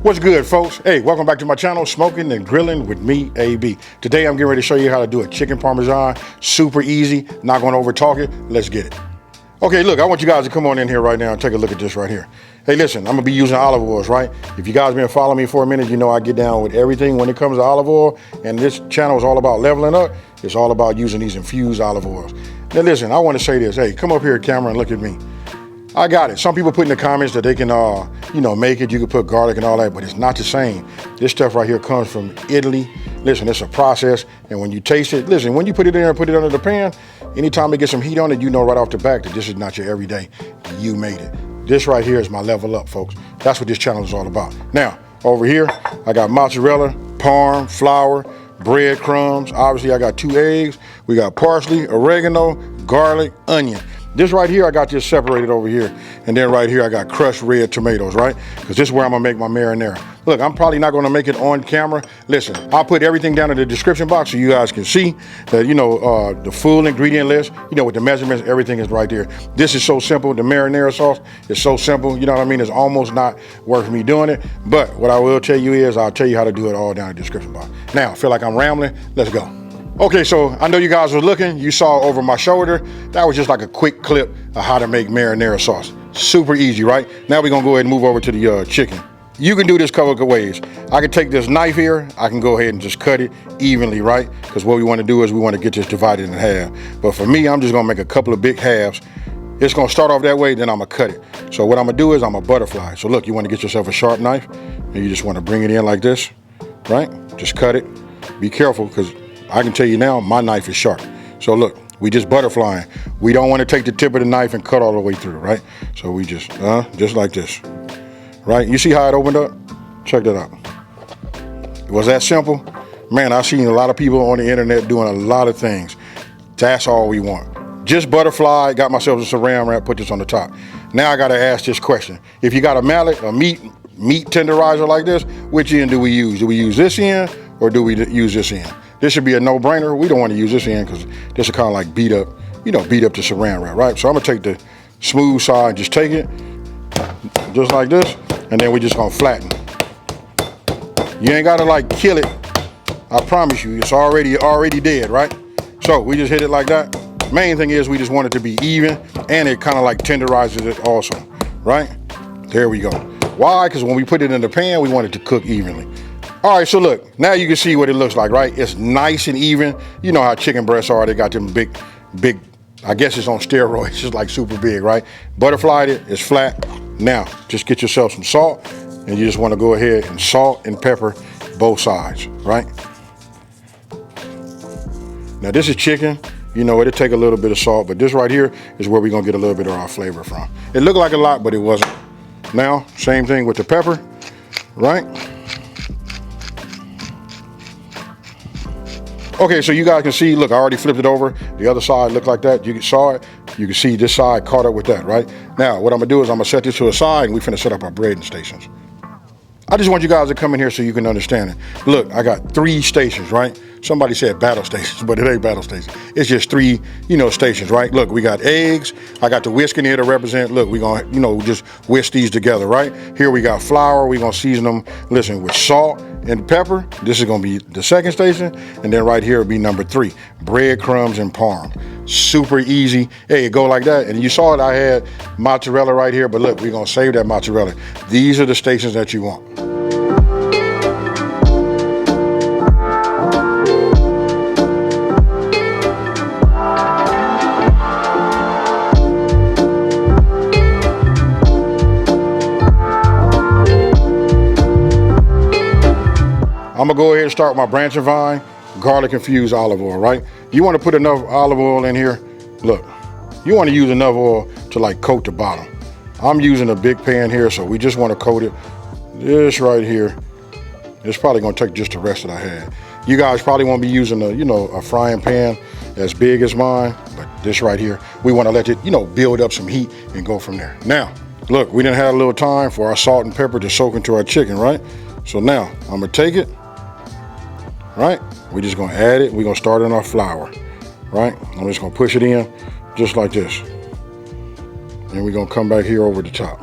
What's good, folks? Hey, welcome back to my channel, Smoking and Grilling with me, AB. Today I'm getting ready to show you how to do a chicken parmesan. Super easy, not going to over talk it. Let's get it. Okay, look, I want you guys to come on in here right now and take a look at this right here. Hey, listen, I'm going to be using olive oils, right? If you guys been following me for a minute, you know I get down with everything when it comes to olive oil, and this channel is all about leveling up. It's all about using these infused olive oils. Now listen, I want to say this. Hey, come up here, camera, and look at me. I got it. Some people put in the comments that they can, make it. You can put garlic and all that, but it's not the same. This stuff right here comes from Italy. Listen, it's a process, and when you taste it, listen, when you put it in there and put it under the pan, anytime it gets some heat on it, you know right off the back that this is not your everyday. You made it. This right here is my level up, folks. That's what this channel is all about. Now, over here, I got mozzarella, parm, flour, bread crumbs. Obviously, I got 2 eggs. We got parsley, oregano, garlic, onion. This right here, I got this separated over here. And then right here, I got crushed red tomatoes, right? Because this is where I'm gonna make my marinara. Look, I'm probably not gonna make it on camera. Listen, I'll put everything down in the description box so you guys can see that, the full ingredient list, with the measurements, everything is right there. This is so simple. The marinara sauce is so simple. You know what I mean? It's almost not worth me doing it. But what I will tell you is, I'll tell you how to do it all down in the description box. Now, I feel like I'm rambling. Let's go. Okay, so I know you guys were looking, you saw over my shoulder, that was just like a quick clip of how to make marinara sauce. Super easy, right? Now we're gonna go ahead and move over to the chicken. You can do this a couple of ways. I can take this knife here, I can go ahead and just cut it evenly, right? Because what we wanna do is we wanna get this divided in half. But for me, I'm just gonna make a couple of big halves. It's gonna start off that way, then I'm gonna cut it. So what I'm gonna do is I'm gonna butterfly. So look, you wanna get yourself a sharp knife, and you just wanna bring it in like this, right? Just cut it. Be careful, because I can tell you now, my knife is sharp. So look, we just butterflying. We don't want to take the tip of the knife and cut all the way through, right? So we just like this, right? You see how it opened up? Check that out. It was that simple. Man, I've seen a lot of people on the internet doing a lot of things. That's all we want. Just butterfly, got myself a saran wrap, put this on the top. Now I gotta ask this question. If you got a mallet, a meat tenderizer like this, which end do we use? Do we use this end or do we use this end? This should be a no-brainer. We don't want to use this end because this is kind of like beat up the saran wrap, right? So I'm gonna take the smooth side, just take it, just like this, and then we're just gonna flatten. You ain't gotta like kill it. I promise you, it's already dead, right? So we just hit it like that. Main thing is we just want it to be even, and it kind of like tenderizes it also, right? There we go. Why? Because when we put it in the pan, we want it to cook evenly. All right, so look, now you can see what it looks like, right? It's nice and even. You know how chicken breasts are. They got them big, I guess it's on steroids. It's just like super big, right? Butterflied it, it's flat. Now, just get yourself some salt, and you just want to go ahead and salt and pepper both sides, right? Now, this is chicken. It'll take a little bit of salt, but this right here is where we're going to get a little bit of our flavor from. It looked like a lot, but it wasn't. Now, same thing with the pepper, right? Okay, so you guys can see, look, I already flipped it over. The other side looked like that. You saw it. You can see this side caught up with that, right? Now, what I'm gonna do is I'm gonna set this to a side, and we finna set up our breading stations. I just want you guys to come in here so you can understand it. Look, I got 3 stations, right? Somebody said battle stations, but it ain't battle stations. It's just 3, stations, right? Look, we got eggs. I got the whisk in here to represent. Look, we gonna, just whisk these together, right? Here we got flour. We gonna season them, listen, with salt and pepper. This is gonna be the 2nd station. And then right here will be number 3, bread crumbs and parm. Super easy. Hey, it go like that. And you saw it, I had mozzarella right here, but look, we're gonna save that mozzarella. These are the stations that you want. I'm gonna go ahead and start with my branch and vine, garlic infused olive oil, right? You wanna put enough olive oil in here. Look, you wanna use enough oil to like coat the bottom. I'm using a big pan here, so we just wanna coat it. This right here, it's probably gonna take just the rest that I had. You guys probably won't be using a frying pan as big as mine, but this right here, we wanna let it, build up some heat and go from there. Now, look, we done had a little time for our salt and pepper to soak into our chicken, right? So now, I'm gonna take it, right? We're just gonna add it. We're gonna start in our flour, right? I'm just gonna push it in just like this. And we're gonna come back here over the top.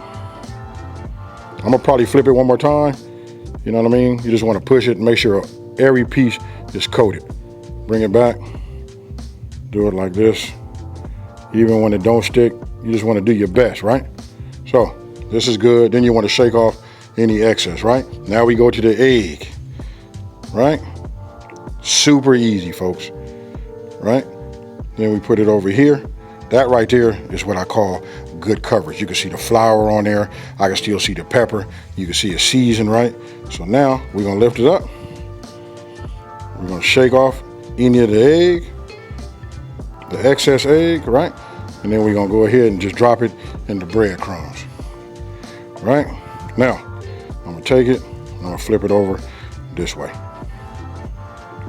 I'm gonna probably flip it one more time You know what I mean? You just want to push it and make sure every piece is coated. Bring it back, do it like this. Even when it don't stick, you just want to do your best, right? So this is good. Then you want to shake off any excess, right? Now we go to the egg, right? Super easy, folks, right? Then we put it over here. That right there is what I call good coverage. You can see the flour on there. I can still see the pepper. You can see it seasoned, right? So now we're gonna lift it up. We're gonna shake off any of the egg, the excess egg, right? And then we're gonna go ahead and just drop it in the breadcrumbs, right? Now, I'm gonna take it, I'm gonna flip it over this way.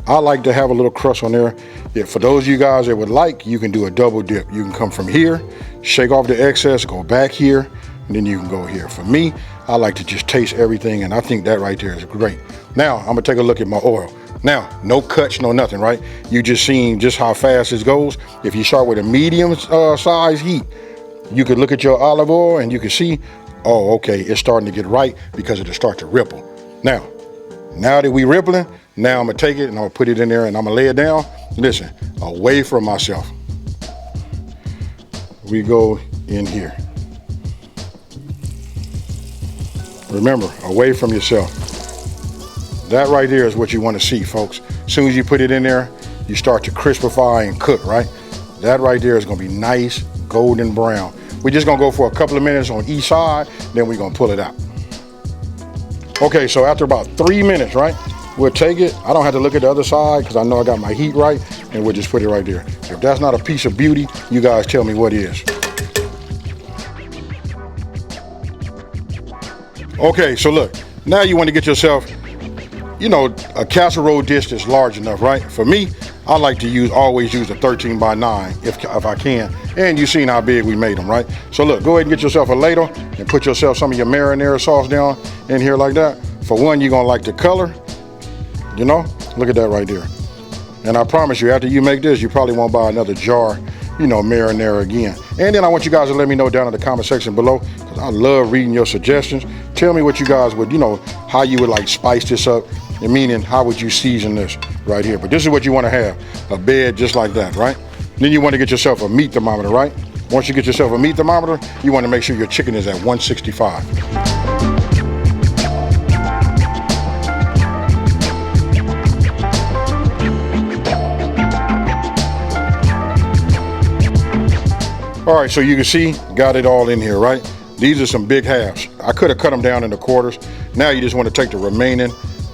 I like to have a little crust on there. Yeah, for those of you guys that would like, you can do a double dip. You can come from here, shake off the excess, go back here, and then you can go here. For me, I like to just taste everything, and I think that right there is great. Now, I'm gonna take a look at my oil. Now, no cuts, no nothing, right? You just seen just how fast this goes. If you start with a medium size heat, you could look at your olive oil and you can see, oh, okay, it's starting to get right because it'll start to ripple. Now that we rippling, now I'm gonna take it and I'm gonna put it in there and I'm gonna lay it down. Listen, away from myself. We go in here. Remember, away from yourself. That right there is what you want to see, folks. As soon as you put it in there, you start to crispify and cook, right? That right there is gonna be nice golden brown. We're just gonna go for a couple of minutes on each side, then we're gonna pull it out. Okay, so after about 3 minutes, right? We'll take it. I don't have to look at the other side because I know I got my heat right, and we'll just put it right there. If that's not a piece of beauty, you guys tell me what is. Okay, so look, now you want to get yourself, you know, a casserole dish that's large enough, right? For me, I like to always use a 13 by 9 if I can. And you've seen how big we made them, right? So look, go ahead and get yourself a ladle and put yourself some of your marinara sauce down in here like that. For one, you're gonna like the color, you know? Look at that right there. And I promise you, after you make this, you probably won't buy another jar, you know, marinara again. And then I want you guys to let me know down in the comment section below, because I love reading your suggestions. Tell me what you guys would, you know, how you would like spice this up, and meaning how would you season this right here. But this is what you want to have, a bed just like that, right? Then you want to get yourself a meat thermometer, right? Once you get yourself a meat thermometer, you want to make sure your chicken is at 165. All right, so you can see, got it all in here, right? These are some big halves. I could have cut them down into quarters. Now you just want to take the remaining,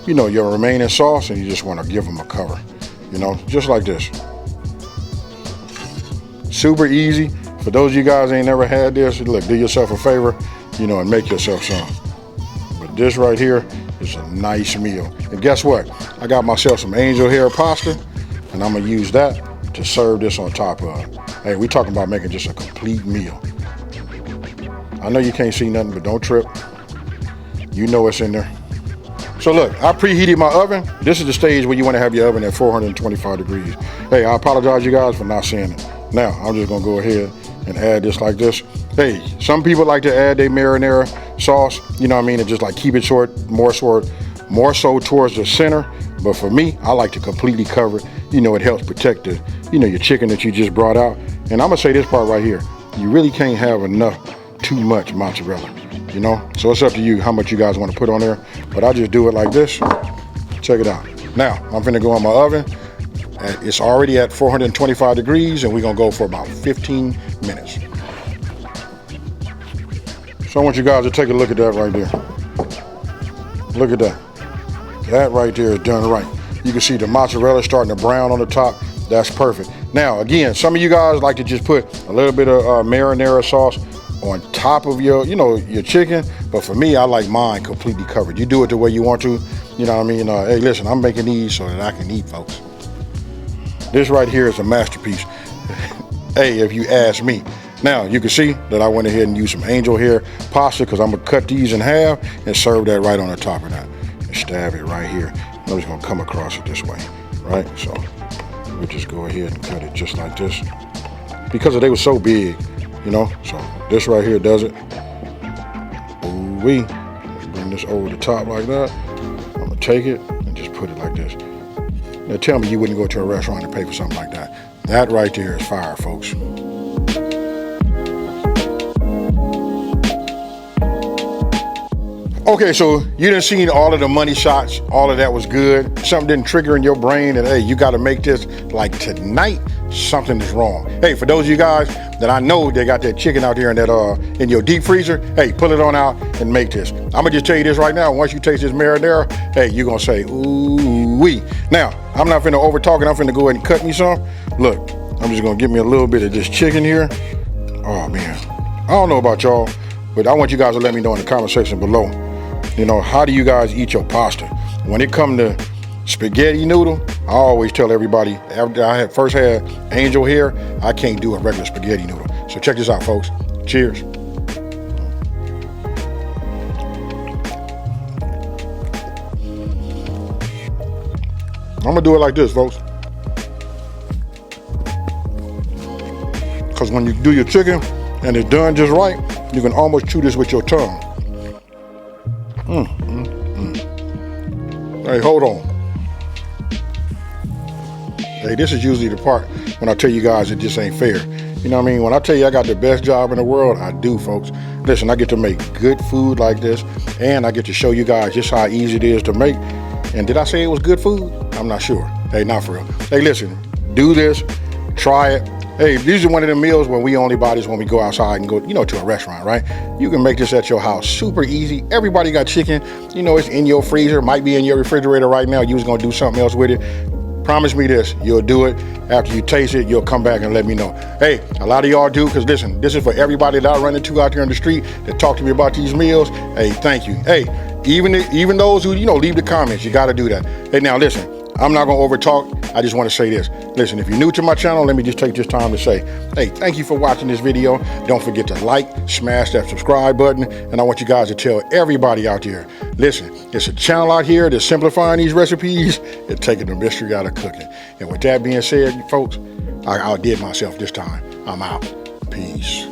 you know, your remaining sauce, and you just want to give them a cover, you know, just like this. Super easy. For those of you guys ain't never had this, look, do yourself a favor, you know, and make yourself some. But this right here is a nice meal. And guess what? I got myself some angel hair pasta, and I'm gonna use that to serve this on top of. Hey, we talking about making just a complete meal. I know you can't see nothing, but don't trip. You know what's in there. So look, I preheated my oven. This is the stage where you want to have your oven at 425 degrees. Hey, I apologize you guys for not seeing it. Now, I'm just gonna go ahead and add this like this. Hey, some people like to add their marinara sauce, you know what I mean, and just like keep it more so towards the center. But for me, I like to completely cover it. You know, it helps protect the, you know, your chicken that you just brought out. And I'm gonna say this part right here. You really can't have too much mozzarella, you know? So it's up to you how much you guys want to put on there. But I just do it like this. Check it out. Now, I'm gonna go in my oven. It's already at 425 degrees, and we're gonna go for about 15 minutes. So I want you guys to take a look at that right there. Look at that. That right there is done right. You can see the mozzarella starting to brown on the top. That's perfect. Now, again, some of you guys like to just put a little bit of marinara sauce on top of your, you know, your chicken. But for me, I like mine completely covered. You do it the way you want to. You know what I mean? Hey, listen, I'm making these so that I can eat, folks. This right here is a masterpiece. Hey, if you ask me. Now, you can see that I went ahead and used some angel hair pasta because I'm gonna cut these in half and serve that right on the top of that. And stab it right here. I'm just gonna come across it this way, right? So we'll just go ahead and cut it just like this. Because they were so big, you know? So this right here does it. Ooh-wee. Bring this over the top like that. take it and just put it like this. Now tell me you wouldn't go to a restaurant and pay for something like that. That right there is fire, folks. Okay, so you done seen all of the money shots, all of that was good. Something didn't trigger in your brain that, hey, you gotta make this like tonight, something is wrong. Hey, for those of you guys that I know they got that chicken out there in that in your deep freezer, hey, pull it on out and make this. I'm gonna just tell you this right now, once you taste this marinara, hey, you're gonna say, ooh-wee. Now, I'm not finna over talk it, I'm finna go ahead and cut me some. Look, I'm just gonna give me a little bit of this chicken here. Oh man, I don't know about y'all, but I want you guys to let me know in the comment section below. You know, how do you guys eat your pasta? When it comes to spaghetti noodle, I always tell everybody, after I first had angel hair, I can't do a regular spaghetti noodle. So check this out, folks. Cheers. I'm gonna do it like this, folks. Because when you do your chicken and it's done just right, you can almost chew this with your tongue. Hey, hold on. Hey, this is usually the part when I tell you guys it just ain't fair. You know what I mean? When I tell you I got the best job in the world, I do, folks. Listen, I get to make good food like this, and I get to show you guys just how easy it is to make. And did I say it was good food? I'm not sure. Hey, not for real. Hey, listen, do this, try it. Hey, these are one of the meals when we only buy this when we go outside and go, you know, to a restaurant, right? You can make this at your house, super easy. Everybody got chicken, you know, it's in your freezer, might be in your refrigerator right now. You was gonna do something else with it. Promise me this, you'll do it. After you taste it, you'll come back and let me know. Hey, a lot of y'all do, because listen, this is for everybody that I run into out there in the street that talk to me about these meals. Hey, thank you. Hey, even those who, you know, leave the comments, you gotta do that. Hey, now listen, I'm not gonna over talk. I just want to say this. Listen, if you're new to my channel, let me just take this time to say, hey, thank you for watching this video. Don't forget to like, smash that subscribe button, and I want you guys to tell everybody out there, listen, it's a channel out here that's simplifying these recipes and taking the mystery out of cooking. And with that being said, folks, I outdid myself this time. I'm out. Peace.